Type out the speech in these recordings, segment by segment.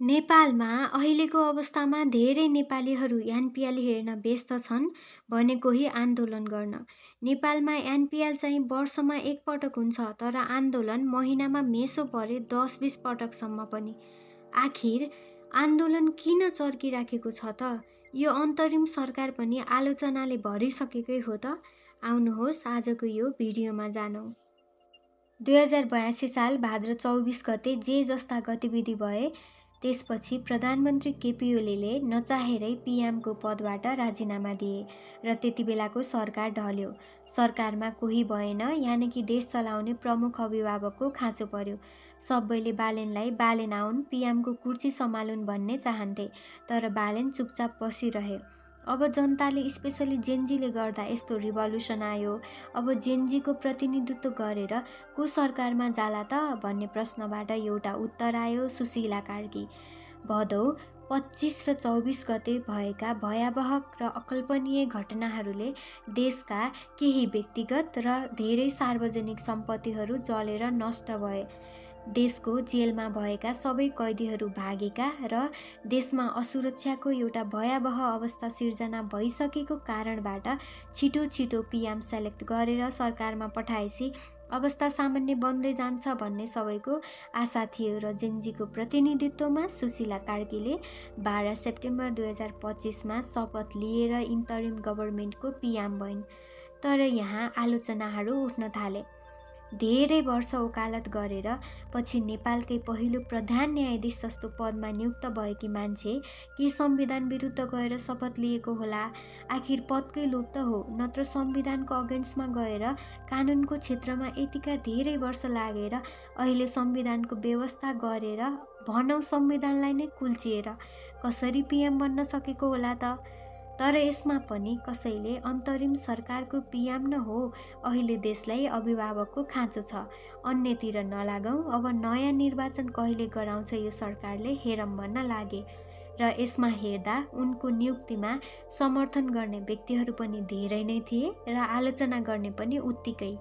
नेपालमा अहिलेको अवस्थामा धेरै नेपालीहरू एनपिएल हेर्न व्यस्त छन् भने कोही आन्दोलन गर्न। नेपालमा एनपिएल चाहिँ वर्षमा एकपटक हुन्छ, तर आन्दोलन महिनामा मेसो परे 10-20 पटकसम्म पनि। आखिर आन्दोलन किन चर्किराखेको छ त? यो अन्तरिम सरकार पनि आलोचनाले भरिसकेकै हो त? आउनुहोस् आजको यो भिडियोमा जानौँ। 2082 साल भाद्र 24 गते जे जस्ता गतिविधि भए त्यसपछि प्रधानमन्त्री केपी ओलीले नचाहेरै पिएमको पदबाट राजीनामा दिए र त्यति बेलाको सरकार ढल्यो। सरकारमा कोही भएन, यानि कि देश चलाउने प्रमुख अभिभावकको खाँचो पर्यो। सबैले बालेनलाई बालेन आउन्, पिएमको कुर्सी सम्हालुन् भन्ने चाहन्थे, तर बालेन चुपचाप बसिरहे। अब जनताले स्पेसली जेनजीले गर्दा यस्तो रिभोल्युसन आयो। अब जेनजीको प्रतिनिधित्व गरेर को सरकारमा जाला त भन्ने प्रश्नबाट एउटा उत्तर आयो, सुशीला कार्की। भदौ 25 र 24 गते भएका भयावह र अकल्पनीय घटनाहरूले देशका केही व्यक्तिगत र धेरै सार्वजनिक सम्पत्तिहरू जलेर नष्ट भए। देशको जेलमा भएका सबै कैदीहरू भागेका र देशमा असुरक्षाको एउटा भयावह अवस्था सिर्जना भइसकेको कारणबाट छिटो पिएम सेलेक्ट गरेर सरकारमा पठाएपछि अवस्था सामान्य बन्दै जान्छ भन्ने सबैको आशा थियो र जेनजीको प्रतिनिधित्वमा सुशीला कार्कीले 12 सेप्टेम्बर 2025मा शपथ लिएर इन्टरिम गभर्मेन्टको पिएम भइन्। तर यहाँ आलोचनाहरू उठ्न थाले। धेरै वर्ष वकालत गरेर पछि नेपालकै पहिलो प्रधान न्यायाधीश जस्तो पदमा नियुक्त भएकी मान्छे के संविधान विरुद्ध गएर शपथ लिएको होला? आखिर पदकै लोभ त हो, नत्र संविधानको अगेन्स्टमा गएर कानुनको क्षेत्रमा यतिका धेरै वर्ष लागेर अहिले संविधानको व्यवस्था गरेर भनौँ संविधानलाई नै कुल्चिएर कसरी पिएम बन्न सकेको होला त? तर यसमा पनि कसैले अन्तरिम सरकारको पिएम न हो, अहिले देशलाई अभिभावकको खाँचो छ, अन्यतिर नलागौँ, अब नयाँ निर्वाचन कहिले गराउँछ यो सरकारले हेरौँ भन्न लागे। र यसमा हेर्दा उनको नियुक्तिमा समर्थन गर्ने व्यक्तिहरू पनि धेरै नै थिए र आलोचना गर्ने पनि उत्तिकै।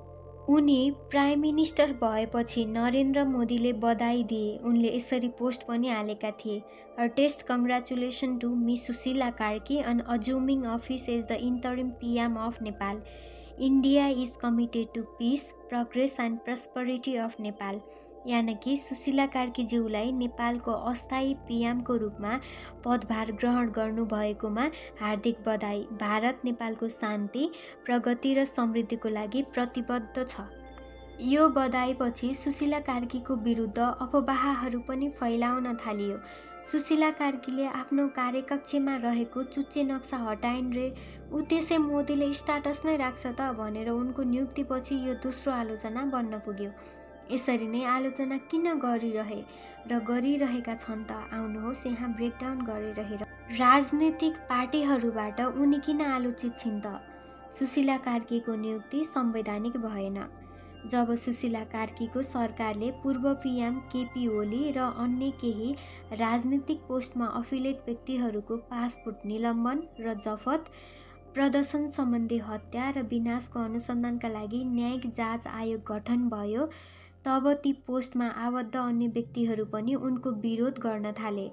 उनी प्राइम मिनिस्टर भएपछि नरेन्द्र मोदीले बधाई दिए। उनले यसरी पोस्ट पनि हालेका थिए, heartiest congratulation to miss Sushila Karki on assuming office as the interim PM of Nepal. India is committed to peace, progress and prosperity of Nepal. यानि कि सुशीला कार्कीज्यूलाई नेपालको अस्थायी पिएमको रूपमा पदभार ग्रहण गर्नुभएकोमा हार्दिक बधाई। भारत नेपालको शान्ति, प्रगति र समृद्धिको लागि प्रतिबद्ध छ। यो बधाईपछि सुशीला कार्कीको विरुद्ध अफवाहहरू पनि फैलाउन थालियो। सुशीला कार्कीले आफ्नो कार्यकक्षमा रहेको चुच्चे नक्सा हटाइन् रे, ऊ त्यसै मोदीले स्टाटस नै राख्छ त भनेर उनको नियुक्तिपछि यो दोस्रो आलोचना बन्न पुग्यो। यसरी नै आलोचना किन गरिरहे र गरिरहेका छन् त? आउनुहोस् यहाँ ब्रेकडाउन गरेर हेरौँ। राजनीतिक पार्टीहरूबाट उनी किन आलोचित छिन् त? सुशीला कार्कीको नियुक्ति संवैधानिक भएन। जब सुशीला कार्कीको सरकारले पूर्व पिएम केपी ओली र अन्य केही राजनीतिक पोस्टमा अफिलिएट व्यक्तिहरूको पासपोर्ट निलम्बन र जफत, प्रदर्शन सम्बन्धी हत्या र विनाशको अनुसन्धानका लागि न्यायिक जाँच आयोग गठन भयो, तब ती पोस्टमा आबद्ध अन्य व्यक्तिहरू पनि उनको विरोध गर्न थाले।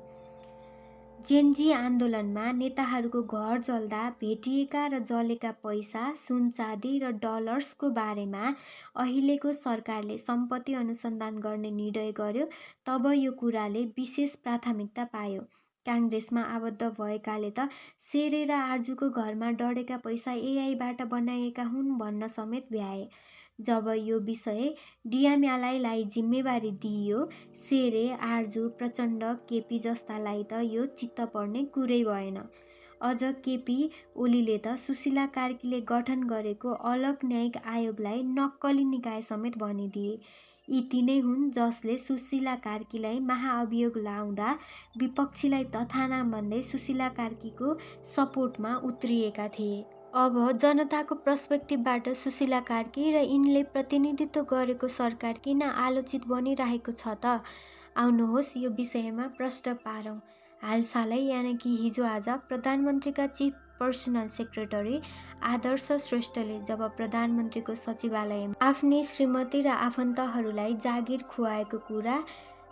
जेनजी आन्दोलनमा नेताहरूको घर जल्दा भेटिएका र जलेका पैसा, सुन चाँदी र डलर्सको बारेमा अहिलेको सरकारले सम्पत्ति अनुसन्धान गर्ने निर्णय गर्यो, तब यो कुराले विशेष प्राथमिकता पायो। काङ्ग्रेसमा आबद्ध भएकाले त शेरे र आर्जुको घरमा डढेका पैसा एआईबाट बनाइएका हुन् भन्न समेत भ्याए। जब यो विषय डिएमएलआईलाई जिम्मेवारी दिइयो, शेरे, आर्जु, प्रचण्ड, केपी जस्तालाई त यो चित्त पर्ने कुरै भएन। अझ केपी ओलीले त सुशीला कार्कीले गठन गरेको अलग न्यायिक आयोगलाई नक्कली निकाय समेत भनिदिए। यी तिनै हुन् जसले सुशीला कार्कीलाई महाअभियोग लाउँदा विपक्षीलाई तथानाम भन्दै सुशीला कार्कीको सपोर्टमा उत्रिएका थिए। अब जनताको पर्सपेक्टिभबाट सुशीला कार्की र यिनले प्रतिनिधित्व गरेको सरकार किन आलोचित बनिरहेको छ त? आउनुहोस् यो विषयमा प्रश्न पारौँ। हालसालै यानि कि हिजो आज प्रधानमन्त्रीका चिफ पर्सनल सेक्रेटरी आदर्श श्रेष्ठले जब प्रधानमन्त्रीको सचिवालयमा आफ्नी श्रीमती र आफन्तहरूलाई जागिर खुवाएको कुरा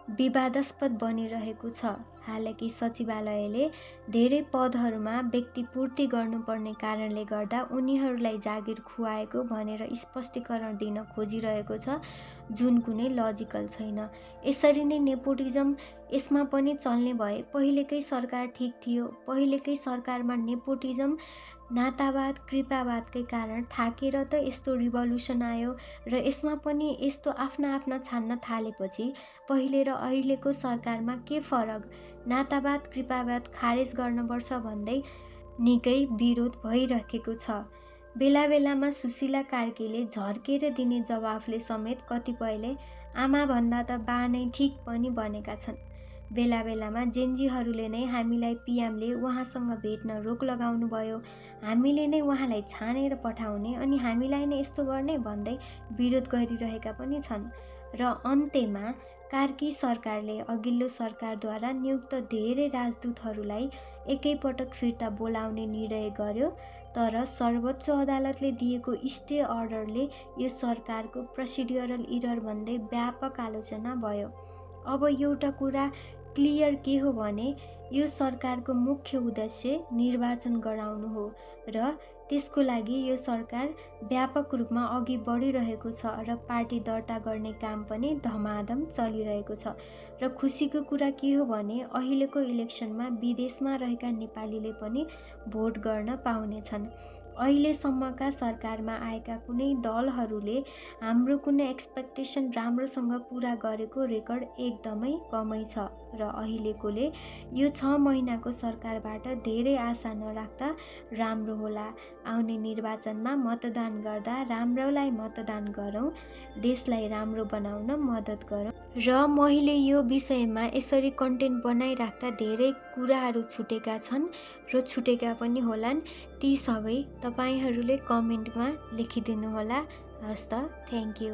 विवादास्पद बनिरहेको छ। हालाकि सचिवालयले धेरै पदहरूमा व्यक्तिपूर्ति गर्नुपर्ने कारणले गर्दा उनीहरूलाई जागिर खुवाएको भनेर स्पष्टीकरण दिन खोजिरहेको छ, जुन कुनै लजिकल छैन। यसरी नै नेपोटिजम यसमा पनि चल्ने भए पहिलेकै सरकार ठिक थियो। पहिलेकै सरकारमा नेपोटिजम, नातावाद, कृपावादकै कारण थाकेर त यस्तो रिभोल्युसन आयो र यसमा पनि यस्तो आफ्ना आफ्ना छान्न थालेपछि पहिले र अहिलेको सरकारमा के फरक? नातावाद, कृपावाद खारेज गर्नुपर्छ भन्दै निकै विरोध भइरहेको छ। बेला बेलामा सुशीला कार्कीले झर्केर दिने जवाफले समेत कतिपयले आमाभन्दा त बा नै ठिक पनि भनेका छन्। बेला बेलामा जेन्जीहरूले नै हामीलाई पिएमले उहाँसँग भेट्न रोक लगाउनु भयो, हामीले नै उहाँलाई छानेर पठाउने अनि हामीलाई नै यस्तो गर्ने भन्दै विरोध गरिरहेका पनि छन्। र अन्त्यमा कार्की सरकारले अघिल्लो सरकारद्वारा नियुक्त धेरै राजदूतहरूलाई एकैपटक फिर्ता बोलाउने निर्णय गर्यो, तर सर्वोच्च अदालतले दिएको स्टे अर्डरले यो सरकारको प्रोसिड्युरल इरर भन्दै व्यापक आलोचना भयो। अब एउटा कुरा क्लियर के हो भने यो सरकारको मुख्य उद्देश्य निर्वाचन गराउनु हो र त्यसको लागि यो सरकार व्यापक रूपमा अघि बढिरहेको छ र पार्टी दर्ता गर्ने काम पनि धमाधम चलिरहेको छ। र खुसीको कुरा के हो भने अहिलेको इलेक्सनमा विदेशमा रहेका नेपालीले पनि भोट गर्न पाउनेछन्। अहिलेसम्मका सरकारमा आएका कुनै दलहरूले हाम्रो कुनै एक्सपेक्टेसन राम्रोसँग पुरा गरेको रेकर्ड एकदमै कमै छ र अहिलेकोले यो 6 महिनाको सरकारबाट धेरै आशा नराख्दा राम्रो होला। आउने निर्वाचनमा मतदान गर्दा राम्रोलाई मतदान गरौँ, देशलाई राम्रो बनाउन मद्दत गरौँ। र मैले यो विषयमा यसरी कन्टेन्ट बनाइराख्दा धेरै कुराहरू छुटेका छन् र छुटेका पनि होलान्। ती सबै तपाईँहरूले कमेन्टमा लेखिदिनुहोला। हस्त, थ्याङ्क यू।